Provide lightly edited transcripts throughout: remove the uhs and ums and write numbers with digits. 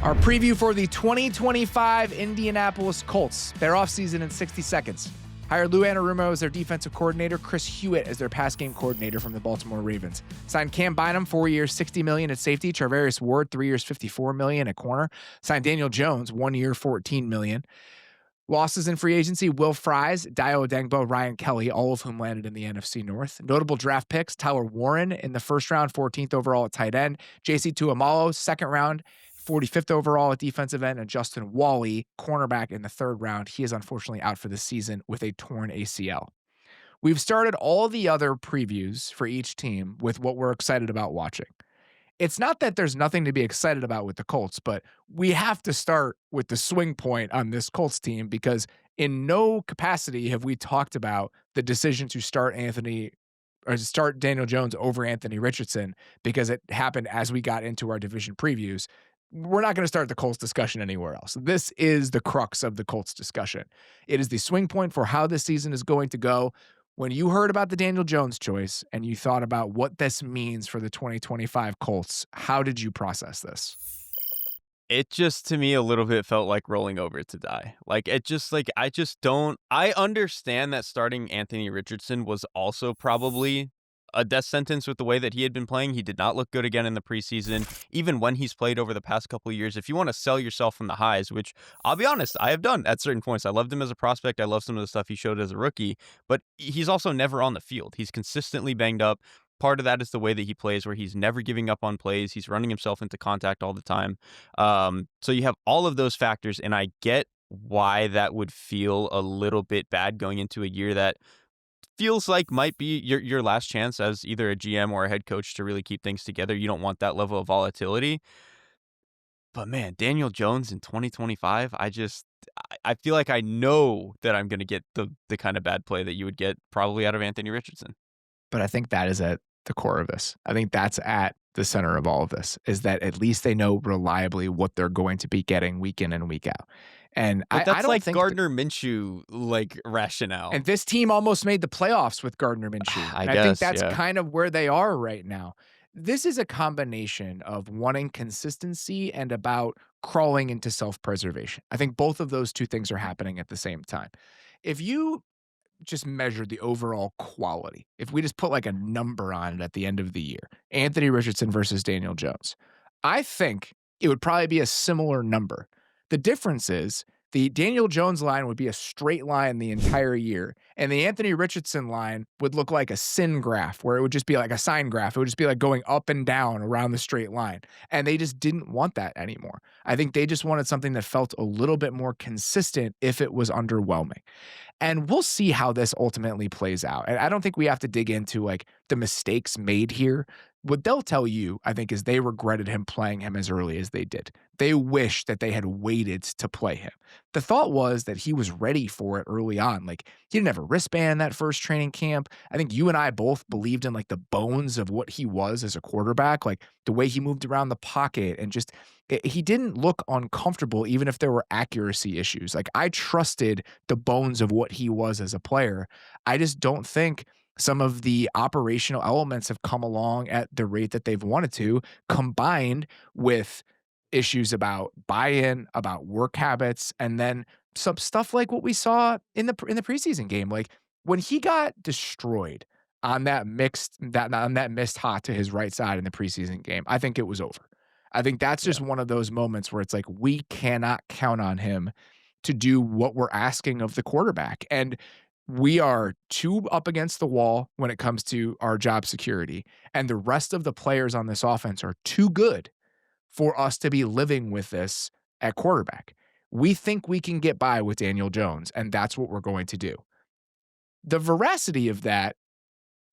Our preview for the 2025 Indianapolis Colts. Their offseason in 60 seconds. Hired Lou Anarumo as their defensive coordinator, Chris Hewitt as their pass game coordinator from the Baltimore Ravens. Signed Cam Bynum, 4 years, $60 million at safety. Charvarius Ward, 3 years, $54 million at corner. Signed Daniel Jones, 1 year, $14 million. Losses in free agency: Will Fries, Dio Odengbo, Ryan Kelly, all of whom landed in the NFC North. Notable draft picks: Tyler Warren in the first round, 14th overall at tight end. J.C. Tuamalo, second round, 45th overall at defensive end. And Justin Wally, cornerback, in the third round. He is unfortunately out for the season with a torn ACL. We've started all the other previews for each team with what we're excited about watching. It's not that there's nothing to be excited about with the Colts, but we have to start with the swing point on this Colts team, because in no capacity have we talked about the decision to start Daniel Jones over Anthony Richardson, because it happened as we got into our division previews. We're not going to start the Colts discussion anywhere else. This is the crux of the Colts discussion. It is the swing point for how this season is going to go. When you heard about the Daniel Jones choice and you thought about what this means for the 2025 Colts, how did you process this? It just, to me, a little bit felt like rolling over to die. I understand that starting Anthony Richardson was also probably a death sentence with the way that he had been playing. He did not look good again in the preseason, even when he's played over the past couple of years. If you want to sell yourself from the highs, which I'll be honest, I have done at certain points. I loved him as a prospect. I love some of the stuff he showed as a rookie, but he's also never on the field. He's consistently banged up. Part of that is the way that he plays, where he's never giving up on plays. He's running himself into contact all the time. So you have all of those factors, and I get why that would feel a little bit bad going into a year that feels like might be your last chance as either a GM or a head coach to really keep things together. You don't want that level of volatility. But man, Daniel Jones in 2025, I feel like I know that I'm going to get the kind of bad play that you would get probably out of Anthony Richardson. But I think that is at the core of this. I think that's at the center of all of this, is that at least they know reliably what they're going to be getting week in and week out. And but I don't think Gardner Minshew rationale. And this team almost made the playoffs with Gardner Minshew. I think that's kind of where they are right now. This is a combination of wanting consistency and about crawling into self-preservation. I think both of those two things are happening at the same time. If you just measured the overall quality, if we just put like a number on it at the end of the year, Anthony Richardson versus Daniel Jones, I think it would probably be a similar number. The difference is the Daniel Jones line would be a straight line the entire year, and the Anthony Richardson line would look like a sin graph, where it would just be like a sine graph. It would just be like going up and down around the straight line, and they just didn't want that anymore. I think they just wanted something that felt a little bit more consistent if it was underwhelming. And we'll see how this ultimately plays out. And I don't think we have to dig into like the mistakes made here. What they'll tell you, I think, is they regretted him playing him as early as they did. They wish that they had waited to play him. The thought was that he was ready for it early on. Like, he didn't have a wristband that first training camp. I think you and I both believed in like the bones of what he was as a quarterback, like the way he moved around the pocket, and just he didn't look uncomfortable even if there were accuracy issues. Like, I trusted the bones of what he was as a player. I just don't think some of the operational elements have come along at the rate that they've wanted to, combined with issues about buy-in, about work habits, and then some stuff like what we saw in the preseason game. Like, when he got destroyed on that missed hot to his right side in the preseason game, I think it was over. I think that's just one of those moments where it's like, we cannot count on him to do what we're asking of the quarterback. And we are too up against the wall when it comes to our job security, and the rest of the players on this offense are too good for us to be living with this at quarterback. We think we can get by with Daniel Jones, and that's what we're going to do. The veracity of that,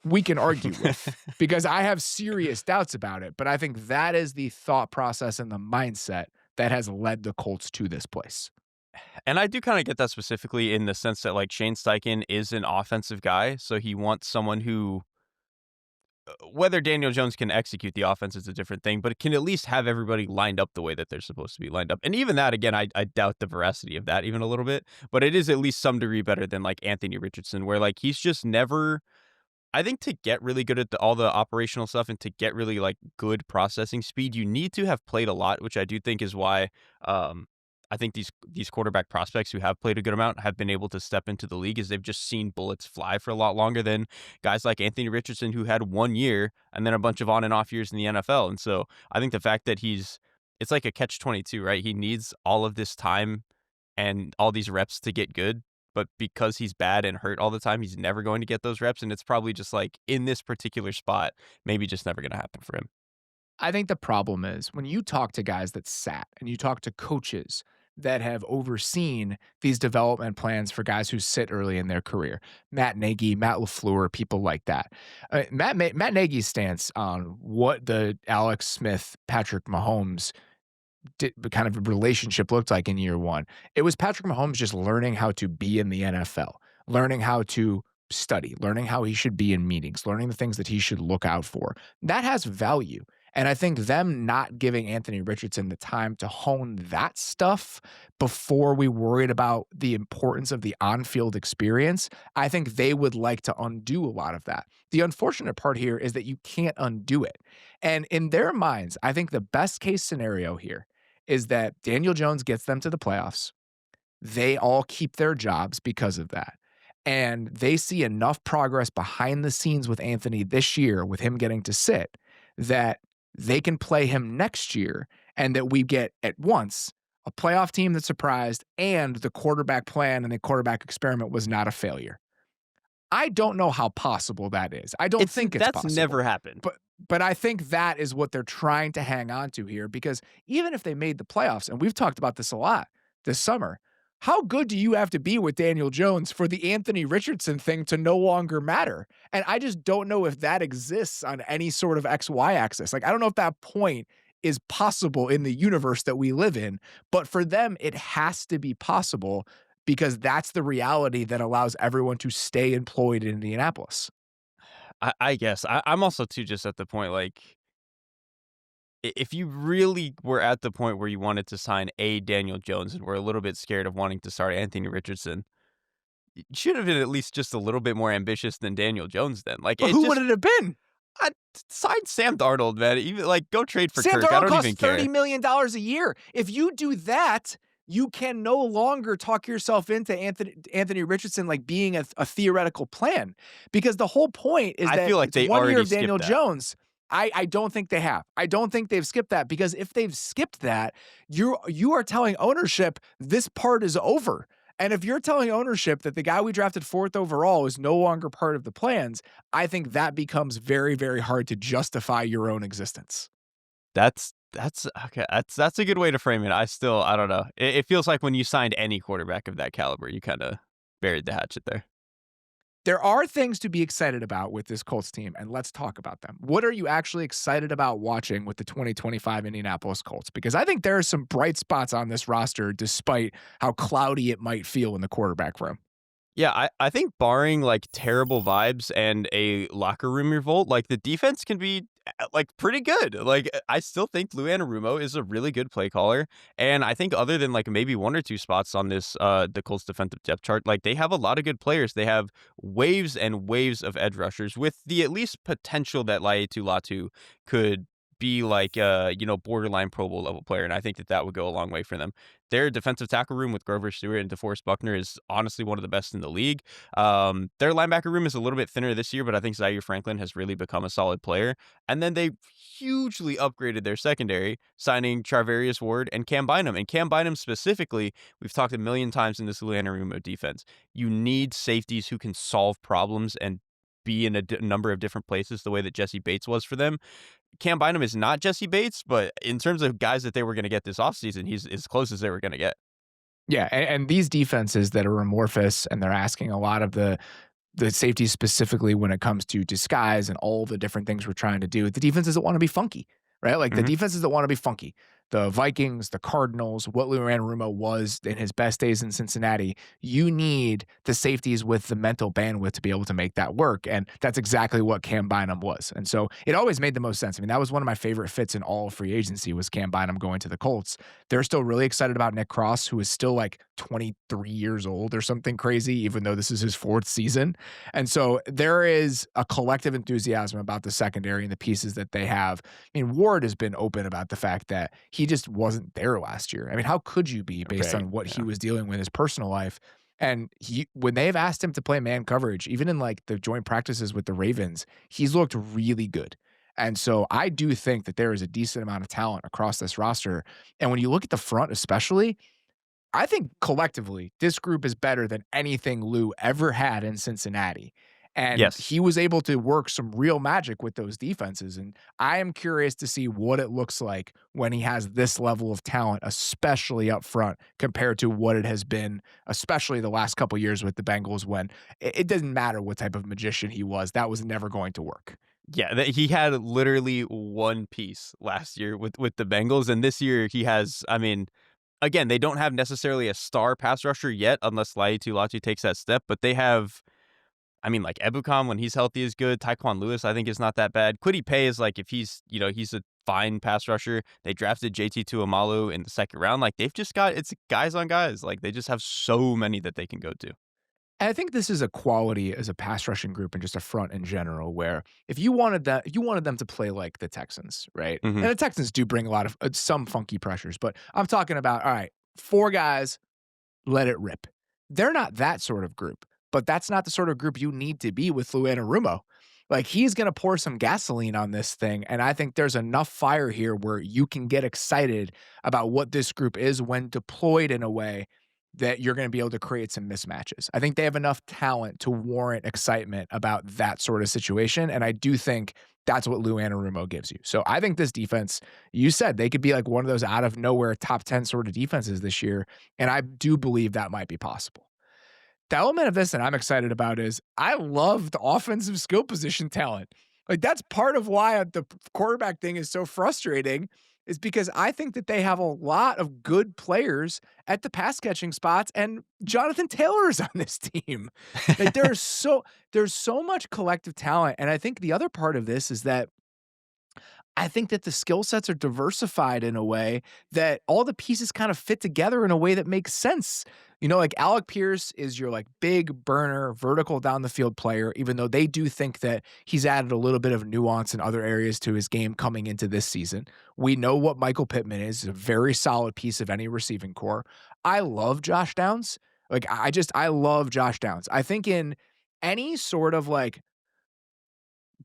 we can argue with, because I have serious doubts about it, but I think that is the thought process and the mindset that has led the Colts to this place. And I do kind of get that specifically in the sense that, like, Shane Steichen is an offensive guy, so he wants someone who, whether Daniel Jones can execute the offense is a different thing, but it can at least have everybody lined up the way that they're supposed to be lined up. And even that, again, I doubt the veracity of that even a little bit, but it is at least some degree better than like Anthony Richardson, where like he's just never I think to get really good at all the operational stuff and to get really like good processing speed, you need to have played a lot, which I do think is why um, I think these quarterback prospects who have played a good amount have been able to step into the league, is they've just seen bullets fly for a lot longer than guys like Anthony Richardson, who had 1 year and then a bunch of on and off years in the NFL. And so I think the fact that it's like a catch-22, right? He needs all of this time and all these reps to get good, but because he's bad and hurt all the time, he's never going to get those reps, and it's probably just, like, in this particular spot, maybe just never gonna happen for him. I think the problem is when you talk to guys that sat and you talk to coaches that have overseen these development plans for guys who sit early in their career, Matt Nagy, Matt LaFleur, people like that. Matt Nagy's stance on what the Alex Smith, Patrick Mahomes kind of relationship looked like in year one. It was Patrick Mahomes just learning how to be in the NFL, learning how to study, learning how he should be in meetings, learning the things that he should look out for. That has value. And I think them not giving Anthony Richardson the time to hone that stuff before we worried about the importance of the on field experience, I think they would like to undo a lot of that. The unfortunate part here is that you can't undo it. And in their minds, I think the best case scenario here is that Daniel Jones gets them to the playoffs. They all keep their jobs because of that. And they see enough progress behind the scenes with Anthony this year, with him getting to sit, that they can play him next year and that we get at once a playoff team that surprised and the quarterback plan and the quarterback experiment was not a failure. I don't know how possible that is. I don't think it's That's possible. never happened. But I think that is what they're trying to hang on to here, because even if they made the playoffs, and we've talked about this a lot this summer, how good do you have to be with Daniel Jones for the Anthony Richardson thing to no longer matter? And I just don't know if that exists on any sort of XY axis. Like, I don't know if that point is possible in the universe that we live in, but for them, it has to be possible because that's the reality that allows everyone to stay employed in Indianapolis. I guess. I'm also too just at the point, like, if you really were at the point where you wanted to sign a Daniel Jones and were a little bit scared of wanting to start Anthony Richardson, you should have been at least just a little bit more ambitious than Daniel Jones then. Like, But it who would just it have been? I'd sign Sam Darnold, man. Even like go trade for Sam Kirk. I Darnold don't even costs $30 care. million a year. If you do that, you can no longer talk yourself into Anthony Richardson like being a theoretical plan, because the whole point is I that feel like it's they 1 year already of Daniel skipped that. Jones. I don't think they have. I don't think they've skipped that, because if they've skipped that, you are telling ownership this part is over. And if you're telling ownership that the guy we drafted 4th overall is no longer part of the plans, I think that becomes very, very hard to justify your own existence. That's okay. That's a good way to frame it. I don't know. It feels like when you signed any quarterback of that caliber, you kind of buried the hatchet there. There are things to be excited about with this Colts team, and let's talk about them. What are you actually excited about watching with the 2025 Indianapolis Colts? Because I think there are some bright spots on this roster, despite how cloudy it might feel in the quarterback room. Yeah, I think barring like terrible vibes and a locker room revolt, like the defense can be like pretty good. Like I still think Lou Anarumo is a really good play caller, and I think other than like maybe one or two spots on this the Colts defensive depth chart, like they have a lot of good players. They have waves and waves of edge rushers with the at least potential that Laiatu Latu could be like borderline Pro Bowl level player, and I think that that would go a long way for them. Their defensive tackle room with Grover Stewart and DeForest Buckner is honestly one of the best in the league. Their linebacker room is a little bit thinner this year, but I think Zaire Franklin has really become a solid player. And then they hugely upgraded their secondary, signing Charvarius Ward and Cam Bynum. And Cam Bynum specifically, we've talked a million times in this Atlanta Rumo defense. You need safeties who can solve problems and be in a number of different places the way that Jesse Bates was for them. Cam Bynum is not Jesse Bates, but in terms of guys that they were going to get this offseason, he's as close as they were going to get. Yeah, and these defenses that are amorphous and they're asking a lot of the safeties specifically when it comes to disguise and all the different things we're trying to do. The defenses that want to be funky, right? Like the Mhm. defenses that want to be funky. the Vikings, the Cardinals, what Lou Anarumo was in his best days in Cincinnati, you need the safeties with the mental bandwidth to be able to make that work. And that's exactly what Cam Bynum was. And so it always made the most sense. I mean, that was one of my favorite fits in all of free agency was Cam Bynum going to the Colts. They're still really excited about Nick Cross, who is still like 23 years old or something crazy, even though this is his fourth season. And so there is a collective enthusiasm about the secondary and the pieces that they have. I mean, Ward has been open about the fact that he just wasn't there last year. I mean, how could you be based Right. on what he Yeah. was dealing with in his personal life? And when they've asked him to play man coverage, even in like the joint practices with the Ravens, he's looked really good. And so I do think that there is a decent amount of talent across this roster. And when you look at the front, especially, I think collectively, this group is better than anything Lou ever had in Cincinnati. And Yes. he was able to work some real magic with those defenses. And I am curious to see what it looks like when he has this level of talent, especially up front, compared to what it has been, especially the last couple years with the Bengals, when it doesn't matter what type of magician he was, that was never going to work. Yeah, he had literally one piece last year with the Bengals, and this year he has, I mean, again, they don't have necessarily a star pass rusher yet unless Laitu Latu takes that step, but they have, I mean, like, Ebukam, when he's healthy, is good. Tyquan Lewis, I think, is not that bad. Kwity Paye is, like, if he's, he's a fine pass rusher. They drafted JT Tuamalu in the second round. Like, they've just got, it's guys on guys. Like, they just have so many that they can go to. And I think this is a quality as a pass rushing group and just a front in general, where if you wanted them to play like the Texans, right? Mhm. And the Texans do bring a lot of some funky pressures, but I'm talking about, all right, 4 guys, let it rip. They're not that sort of group, but that's not the sort of group you need to be with Lou Anarumo. Like, he's going to pour some gasoline on this thing, and I think there's enough fire here where you can get excited about what this group is when deployed in a way that you're going to be able to create some mismatches. I think they have enough talent to warrant excitement about that sort of situation, and I do think that's what Lou Anarumo gives you. So I think this defense, you said they could be like one of those out of nowhere top 10 sort of defenses this year, and I do believe that might be possible. The element of this that I'm excited about is I love the offensive skill position talent. Like, that's part of why the quarterback thing is so frustrating, is because I think that they have a lot of good players at the pass catching spots, and Jonathan Taylor is on this team. Like, there's so much collective talent, and I think the other part of this is that I think that the skill sets are diversified in a way that all the pieces kind of fit together in a way that makes sense. Like Alec Pierce is your like big burner, vertical down the field player, even though they do think that he's added a little bit of nuance in other areas to his game coming into this season. We know what Michael Pittman is, a very solid piece of any receiving core. I love Josh Downs. Like, I love Josh Downs. I think in any sort of like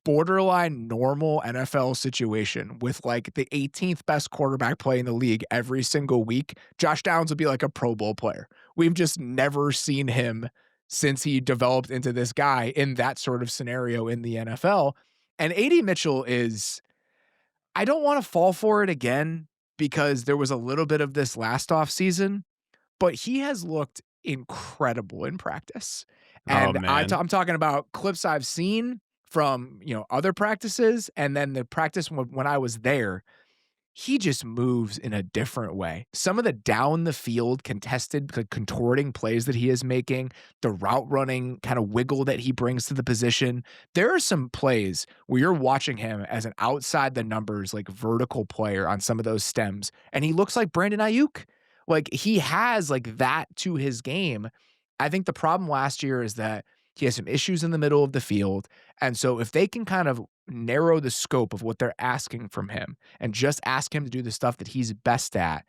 borderline normal NFL situation with like the 18th best quarterback play in the league every single week, Josh Downs would be like a Pro Bowl player. We've just never seen him since he developed into this guy in that sort of scenario in the NFL. And AD Mitchell is, I don't want to fall for it again because there was a little bit of this last off season, but he has looked incredible in practice. Oh, And man. I'm talking about clips I've seen from, other practices, and then the practice when I was there. He just moves in a different way. Some of the down the field contested, like, contorting plays that he is making, the route running kind of wiggle that he brings to the position. There are some plays where you're watching him as an outside the numbers, like, vertical player on some of those stems, and he looks like Brandon Ayuk. Like, he has like that to his game. I think the problem last year is that he has some issues in the middle of the field. And so if they can kind of narrow the scope of what they're asking from him and just ask him to do the stuff that he's best at,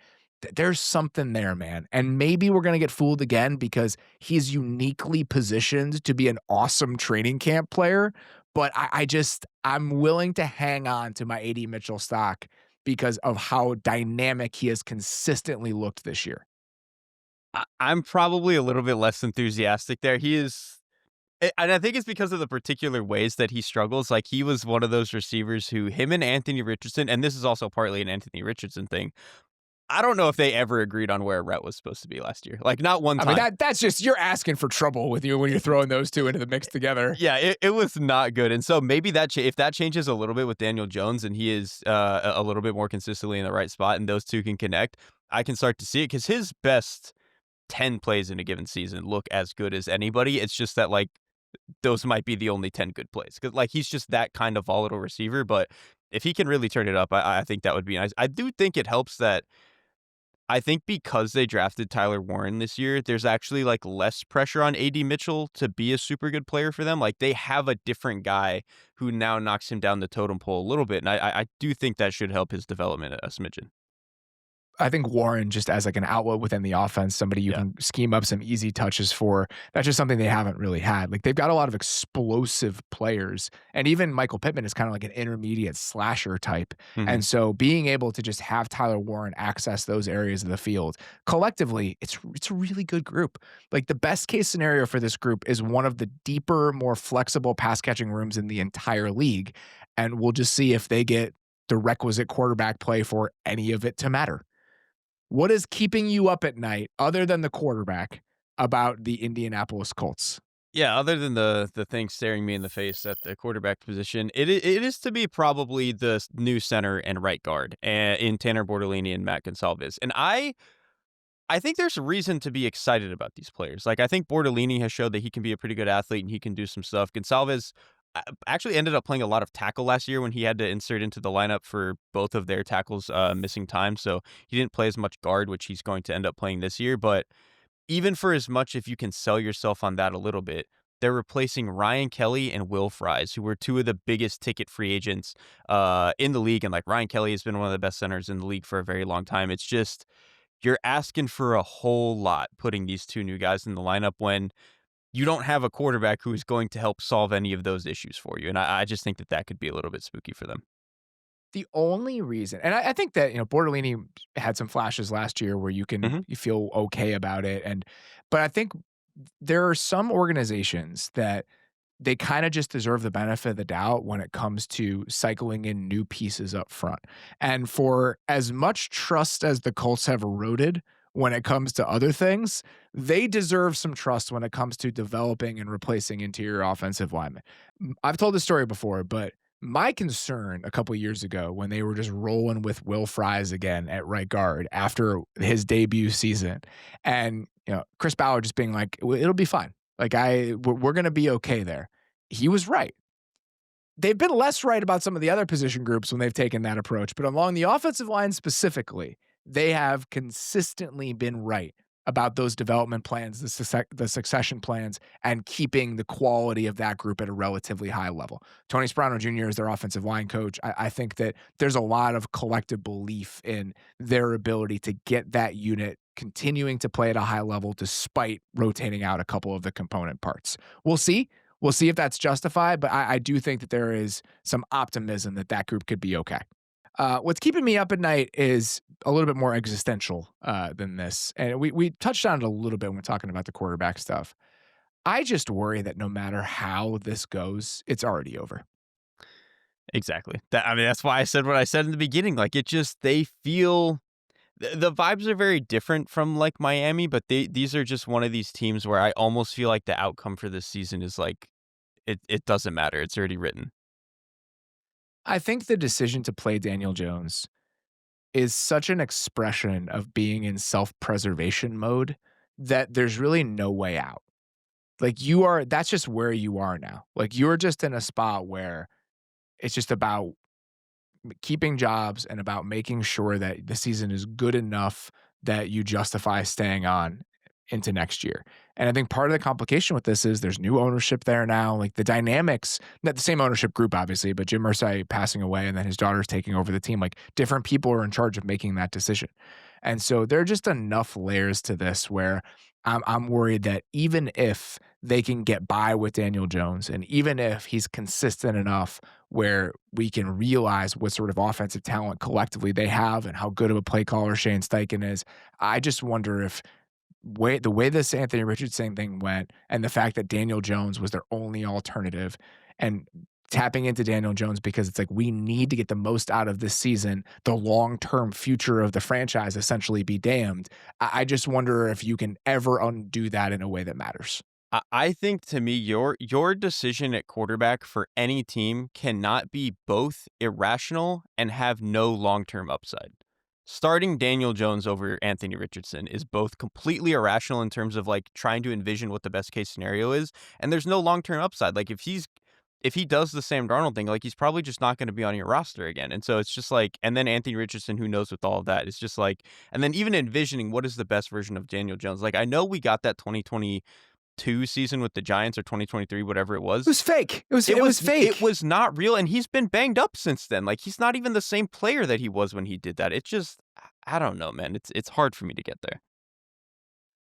there's something there, man. And maybe we're going to get fooled again because he's uniquely positioned to be an awesome training camp player. But I'm willing to hang on to my AD Mitchell stock because of how dynamic he has consistently looked this year. I'm probably a little bit less enthusiastic there. He is, and I think it's because of the particular ways that he struggles. Like, he was one of those receivers who, him and Anthony Richardson, and this is also partly an Anthony Richardson thing, I don't know if they ever agreed on where Rhett was supposed to be last year. Like, not one I mean, time. that's just you're asking for trouble with you when you're throwing those two into the mix together. Yeah, it was not good, and so maybe if that changes a little bit with Daniel Jones and he is, a little bit more consistently in the right spot and those 2 can connect, I can start to see it because his best 10 plays in a given season look as good as anybody. It's just that, like, those might be the only 10 good plays because, like, he's just that kind of volatile receiver, but if he can really turn it up, I think that would be nice. I do think it helps that I think because they drafted Tyler Warren this year, there's actually, like, less pressure on AD Mitchell to be a super good player for them. Like, they have a different guy who now knocks him down the totem pole a little bit, and I do think that should help his development a smidgen. I think Warren just as like an outlet within the offense, somebody you Yeah. can scheme up some easy touches for. That's just something they haven't really had. Like they've got a lot of explosive players, and even Michael Pittman is kind of like an intermediate slasher type. Mhm. And so being able to just have Tyler Warren access those areas of the field collectively, it's a really good group. Like the best case scenario for this group is one of the deeper, more flexible pass catching rooms in the entire league, and we'll just see if they get the requisite quarterback play for any of it to matter. What is keeping you up at night other than the quarterback about the Indianapolis Colts? Yeah, other than the thing staring me in the face at the quarterback position, it is to be probably the new center and right guard, in Tanner Bortolini and Matt Gonsalves, and I think there's a reason to be excited about these players. Like, I think Bortolini has showed that he can be a pretty good athlete and he can do some stuff. Gonsalves actually ended up playing a lot of tackle last year when he had to insert into the lineup for both of their tackles missing time. So he didn't play as much guard, which he's going to end up playing this year. But even for as much, if you can sell yourself on that a little bit, they're replacing Ryan Kelly and Will Fries, who were 2 of the biggest ticket free agents in the league. And like Ryan Kelly has been one of the best centers in the league for a very long time. It's just you're asking for a whole lot putting these 2 new guys in the lineup when you don't have a quarterback who is going to help solve any of those issues for you, and I just think that that could be a little bit spooky for them. The only reason, and I think that Bortolini had some flashes last year where Mhm. you feel okay about it, but I think there are some organizations that they kinda just deserve the benefit of the doubt when it comes to cycling in new pieces up front. And for as much trust as the Colts have eroded when it comes to other things, they deserve some trust when it comes to developing and replacing interior offensive linemen. I've told this story before, but my concern a couple years ago when they were just rolling with Will Fries again at right guard after his debut season, and, Chris Ballard just being like, "Well, it'll be fine. Like we're gonna be okay there." He was right. They've been less right about some of the other position groups when they've taken that approach, but along the offensive line specifically, they have consistently been right about those development plans, the succession plans, and keeping the quality of that group at a relatively high level. Tony Sperano Jr. is their offensive line coach. I think that there's a lot of collective belief in their ability to get that unit continuing to play at a high level despite rotating out a couple of the component parts. We'll see. We'll see if that's justified, but I do think that there is some optimism that that group could be okay. What's keeping me up at night is a little bit more existential than this, and we touched on it a little bit when we're talking about the quarterback stuff. I just worry that no matter how this goes, it's already over. Exactly. I mean, that's why I said what I said in the beginning. Like, it just they feel the vibes are very different from, like, Miami, but these are just one of these teams where I almost feel like the outcome for this season is, like, it doesn't matter. It's already written. I think the decision to play Daniel Jones is such an expression of being in self-preservation mode that there's really no way out. Like that's just where you are now. Like you're just in a spot where it's just about keeping jobs and about making sure that the season is good enough that you justify staying on into next year. And I think part of the complication with this is there's new ownership there now. Like the dynamics, not the same ownership group, obviously, but Jim Irsay passing away and then his daughter's taking over the team. Like different people are in charge of making that decision. And so there are just enough layers to this where I'm worried that even if they can get by with Daniel Jones, and even if he's consistent enough where we can realize what sort of offensive talent collectively they have and how good of a play caller Shane Steichen is, I just wonder if the way this Anthony Richardson thing went and the fact that Daniel Jones was their only alternative and tapping into Daniel Jones because it's like we need to get the most out of this season. The long-term future of the franchise essentially be damned. I just wonder if you can ever undo that in a way that matters. I think to me, your decision at quarterback for any team cannot be both irrational and have no long-term upside. Starting Daniel Jones over Anthony Richardson is both completely irrational in terms of like trying to envision what the best case scenario is, and there's no long-term upside. Like if he does the Sam Darnold thing, like he's probably just not going to be on your roster again. And so it's just like, and then Anthony Richardson, who knows with all of that, it's just like, and then even envisioning what is the best version of Daniel Jones. Like I know we got that 2022 season with the Giants or 2023, whatever it It was. was fake. It was fake. It was not real, and he's been banged up since then. Like he's not even the same player that he was when he did that. It just, I don't know, man. It's hard for me to get there.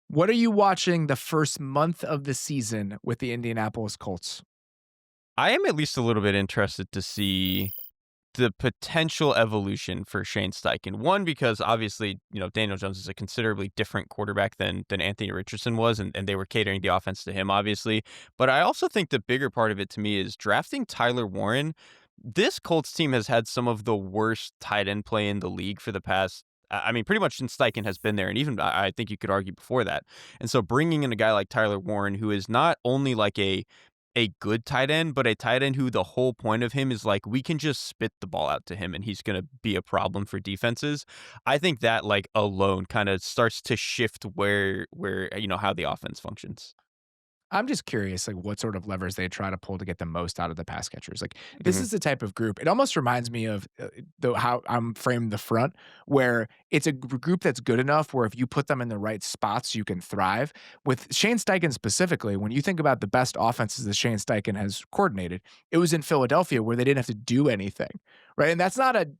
What are you watching the first month of the season with the Indianapolis Colts? I am at least a little bit interested to see the potential evolution for Shane Steichen. One, because obviously, Daniel Jones is a considerably different quarterback than Anthony Richardson was, and they were catering the offense to him, obviously. But I also think the bigger part of it to me is drafting Tyler Warren. This Colts team has had some of the worst tight end play in the league for the past. I mean, pretty much since Steichen has been there, and even I think you could argue before that. And so bringing in a guy like Tyler Warren, who is not only like a good tight end, but a tight end who the whole point of him is like we can just spit the ball out to him and he's going to be a problem for defenses. I think that like alone kind of starts to shift where how the offense functions. I'm just curious, like what sort of levers they try to pull to get the most out of the pass catchers. Like this Mhm. is the type of group. It almost reminds me of how I'm framed the front, where it's a group that's good enough where if you put them in the right spots, you can thrive. With Shane Steichen specifically, when you think about the best offenses that Shane Steichen has coordinated, it was in Philadelphia where they didn't have to do anything, right? And that's not a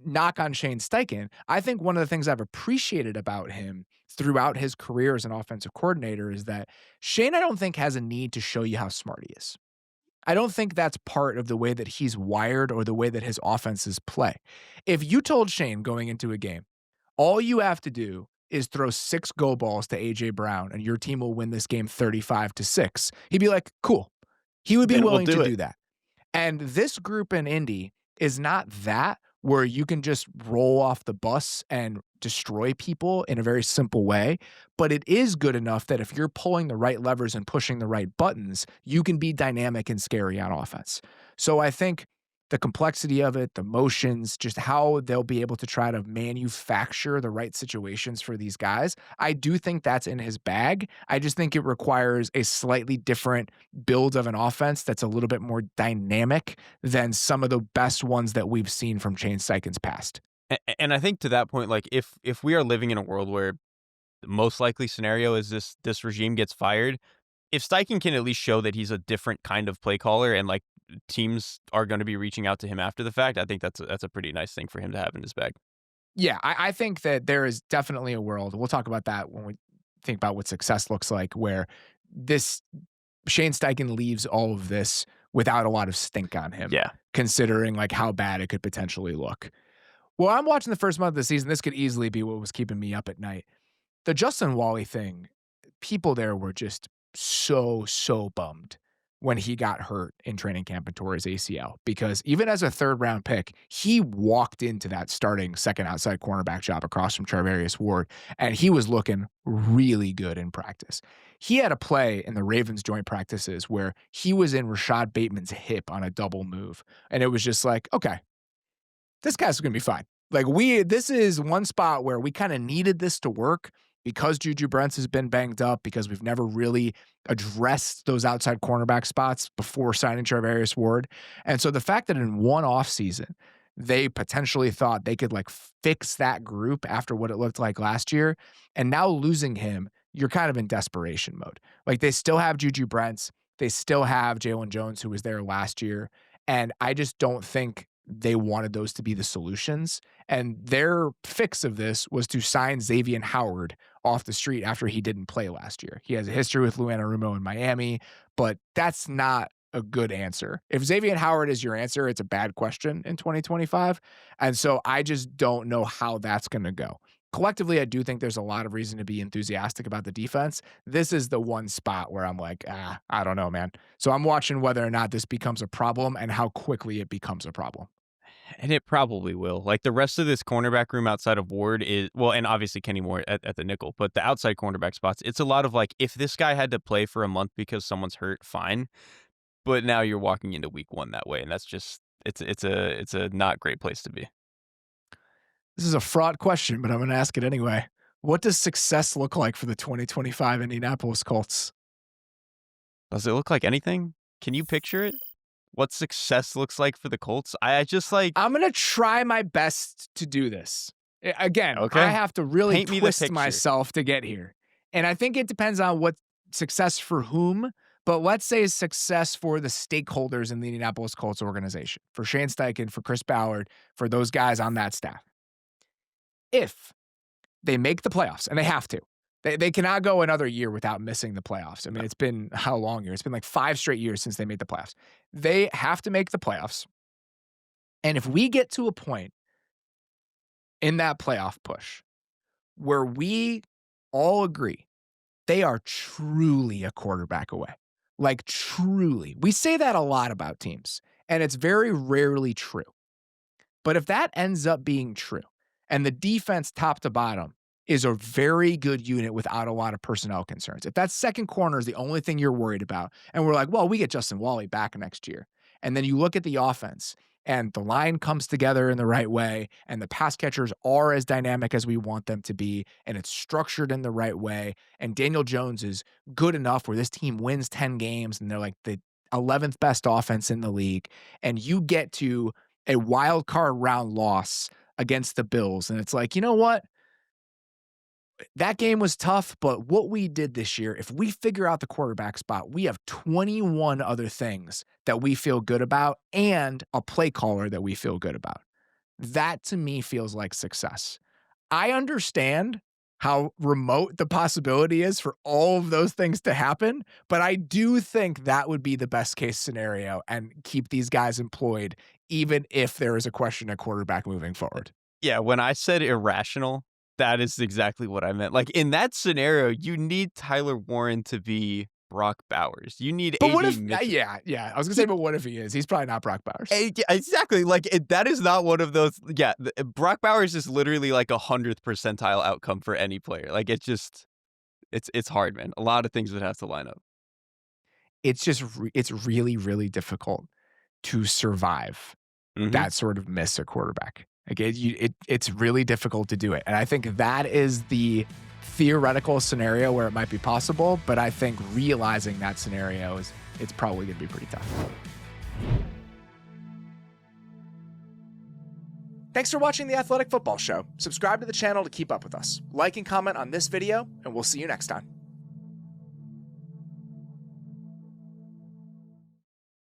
knock on Shane Steichen. I think one of the things I've appreciated about him throughout his career as an offensive coordinator is that Shane, I don't think, has a need to show you how smart he is. I don't think that's part of the way that he's wired or the way that his offenses play. If you told Shane going into a game, all you have to do is throw 6 go balls to AJ Brown and your team will win this game 35-6, he'd be like, cool. He would be Then we'll willing do to it. do that. And this group in Indy is not that where you can just roll off the bus and destroy people in a very simple way, but it is good enough that if you're pulling the right levers and pushing the right buttons, you can be dynamic and scary on offense. So I think the complexity of it, the motions, just how they'll be able to try to manufacture the right situations for these guys, I do think that's in his bag. I just think it requires a slightly different build of an offense that's a little bit more dynamic than some of the best ones that we've seen from Shane Steichen's past. And I think to that point, like if we are living in a world where the most likely scenario is this regime gets fired, if Steichen can at least show that he's a different kind of play caller and like teams are going to be reaching out to him after the fact, I think that's a pretty nice thing for him to have in his bag. Yeah, I think that there is definitely a world. We'll talk about that when we think about what success looks like, where this Shane Steichen leaves all of this without a lot of stink on him, Yeah. considering like how bad it could potentially look. Well, I'm watching the first month of the season. This could easily be what was keeping me up at night. The Justin Wally thing, people there were just so bummed when he got hurt in training camp and tore his ACL because even as a third round pick, he walked into that starting second outside cornerback job across from Charvarius Ward, and he was looking really good in practice. He had a play in the Ravens joint practices where he was in Rashad Bateman's hip on a double move, and it was just like, okay, this guy's gonna be fine. Like this is one spot where we kind of needed this to work because Juju Brents has been banged up because we've never really addressed those outside cornerback spots before signing Charvarius Ward. And so the fact that in one offseason, they potentially thought they could like fix that group after what it looked like last year, and now losing him, you're kind of in desperation mode. Like they still have Juju Brents, they still have Jalen Jones, who was there last year. And I just don't think they wanted those to be the solutions. And their fix of this was to sign Xavier Howard off the street after he didn't play last year. He has a history with Lou Anarumo in Miami, but that's not a good answer. If Xavier Howard is your answer, it's a bad question in 2025. And so I just don't know how that's going to go. collectively, I do think there's a lot of reason to be enthusiastic about the defense. This is the one spot where I'm like, I don't know, man. So I'm watching whether or not this becomes a problem and how quickly it becomes a problem. And it probably will. Like, the rest of this cornerback room outside of Ward is, well, and obviously Kenny Moore at the nickel, but the outside cornerback spots, it's a lot of like, if this guy had to play for a month because someone's hurt, fine. But now you're walking into week 1 that way, and that's just, it's a not great place to be. This is a fraught question, but I'm going to ask it anyway. What does success look like for the 2025 Indianapolis Colts? Does it look like anything? Can you picture it? What success looks like for the Colts? I just like. I'm going to try my best to do this. Again, Okay. I have to really Paint me the twist picture. myself to get here. And I think it depends on what success for whom, but let's say success for the stakeholders in the Indianapolis Colts organization, for Shane Steichen, for Chris Ballard, for those guys on that staff. If they make the playoffs, and they have to, they cannot go another year without missing the playoffs. I mean, it's been how long here? It's been like 5 straight years since they made the playoffs. They have to make the playoffs. And if we get to a point in that playoff push where we all agree they are truly a quarterback away, like truly, we say that a lot about teams, and it's very rarely true. But if that ends up being true, and the defense top to bottom is a very good unit without a lot of personnel concerns, if that second corner is the only thing you're worried about, and we're like, well, we get Justin Wally back next year, and then you look at the offense, and the line comes together in the right way, and the pass catchers are as dynamic as we want them to be, and it's structured in the right way, and Daniel Jones is good enough where this team wins 10 games, and they're like the 11th best offense in the league, and you get to a wild card round loss against the Bills, and it's like, you know what? That game was tough, but what we did this year, if we figure out the quarterback spot, we have 21 other things that we feel good about and a play caller that we feel good about. That to me feels like success. I understand how remote the possibility is for all of those things to happen, but I do think that would be the best case scenario and keep these guys employed, even if there is a question at quarterback moving forward. Yeah, when I said irrational, that is exactly what I meant. Like, in that scenario, you need Tyler Warren to be Brock Bowers. You need But AD what if, Mitchell. yeah. I was gonna say, but what if he is? He's probably not Brock Bowers. Exactly. Like, that is not one of those. Yeah, Brock Bowers is literally like 100th percentile outcome for any player. Like, it's just, it's hard, man. A lot of things would have to line up. It's just, it's really, really difficult to survive that sort of miss at quarterback. Like it's really difficult to do it. And I think that is the theoretical scenario where it might be possible, but I think realizing that scenario it's probably going to be pretty tough. Thanks for watching The Athletic Football Show. Subscribe to the channel to keep up with us. Like and comment on this video, and we'll see you next time.